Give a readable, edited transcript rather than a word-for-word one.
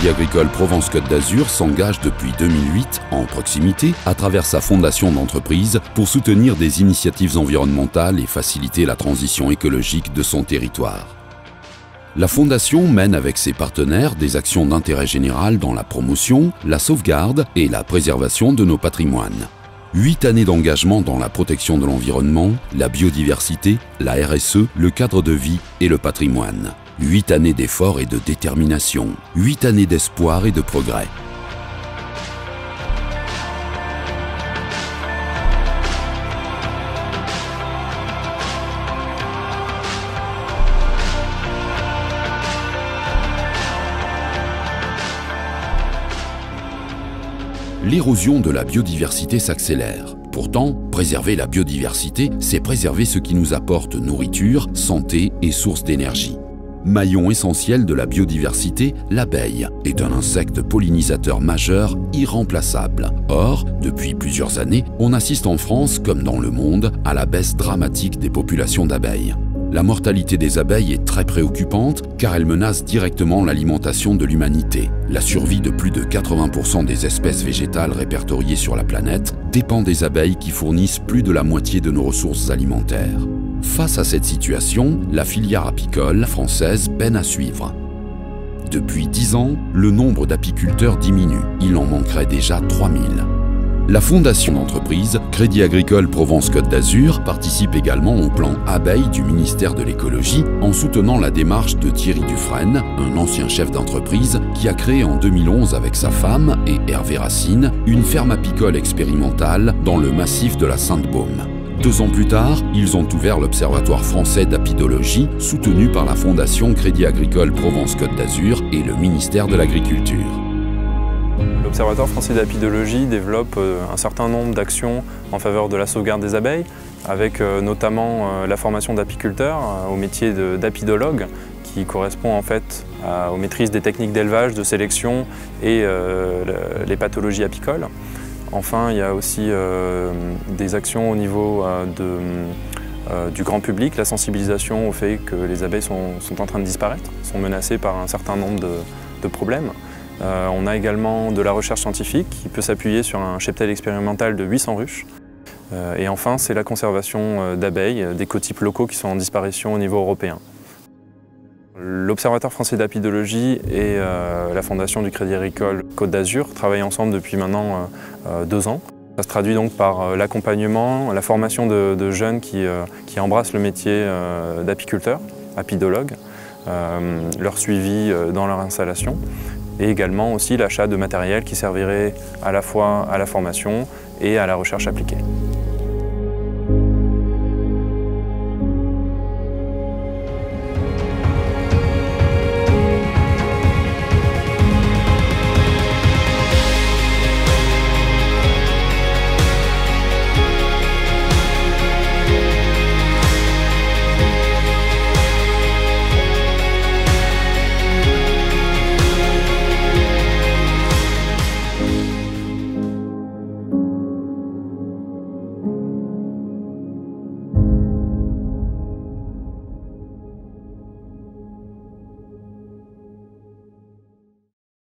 Crédit Agricole Provence-Côte d'Azur s'engage depuis 2008 en proximité à travers sa fondation d'entreprise pour soutenir des initiatives environnementales et faciliter la transition écologique de son territoire. La Fondation mène avec ses partenaires des actions d'intérêt général dans la promotion, la sauvegarde et la préservation de nos patrimoines. 8 années d'engagement dans la protection de l'environnement, la biodiversité, la RSE, le cadre de vie et le patrimoine. 8 années d'efforts et de détermination, 8 années d'espoir et de progrès. L'érosion de la biodiversité s'accélère. Pourtant, préserver la biodiversité, c'est préserver ce qui nous apporte nourriture, santé et source d'énergie. Maillon essentiel de la biodiversité, l'abeille est un insecte pollinisateur majeur irremplaçable. Or, depuis plusieurs années, on assiste en France, comme dans le monde, à la baisse dramatique des populations d'abeilles. La mortalité des abeilles est très préoccupante car elle menace directement l'alimentation de l'humanité. La survie de plus de 80% des espèces végétales répertoriées sur la planète dépend des abeilles qui fournissent plus de la moitié de nos ressources alimentaires. Face à cette situation, la filière apicole française peine à suivre. Depuis 10 ans, le nombre d'apiculteurs diminue. Il en manquerait déjà 3000. La fondation d'entreprise Crédit Agricole Provence-Côte d'Azur participe également au plan abeilles du ministère de l'écologie en soutenant la démarche de Thierry Dufresne, un ancien chef d'entreprise qui a créé en 2011 avec sa femme et Hervé Racine une ferme apicole expérimentale dans le massif de la Sainte-Baume. 2 ans plus tard, ils ont ouvert l'Observatoire français d'apidologie soutenu par la fondation Crédit Agricole Provence-Côte d'Azur et le ministère de l'Agriculture. L'Observatoire français d'apidologie développe un certain nombre d'actions en faveur de la sauvegarde des abeilles, avec notamment la formation d'apiculteurs au métier d'apidologue, qui correspond en fait aux maîtrises des techniques d'élevage, de sélection et les pathologies apicoles. Enfin, il y a aussi des actions au niveau du grand public, la sensibilisation au fait que les abeilles sont en train de disparaître, sont menacées par un certain nombre de problèmes. On a également de la recherche scientifique qui peut s'appuyer sur un cheptel expérimental de 800 ruches. Et enfin, c'est la conservation d'abeilles, d'écotypes locaux qui sont en disparition au niveau européen. L'Observatoire français d'apidologie et la fondation du Crédit Agricole Côte d'Azur travaillent ensemble depuis maintenant 2 ans. Ça se traduit donc par l'accompagnement, la formation de jeunes qui embrassent le métier d'apiculteur, apidologue, leur suivi dans leur installation et également aussi l'achat de matériel qui servirait à la fois à la formation et à la recherche appliquée.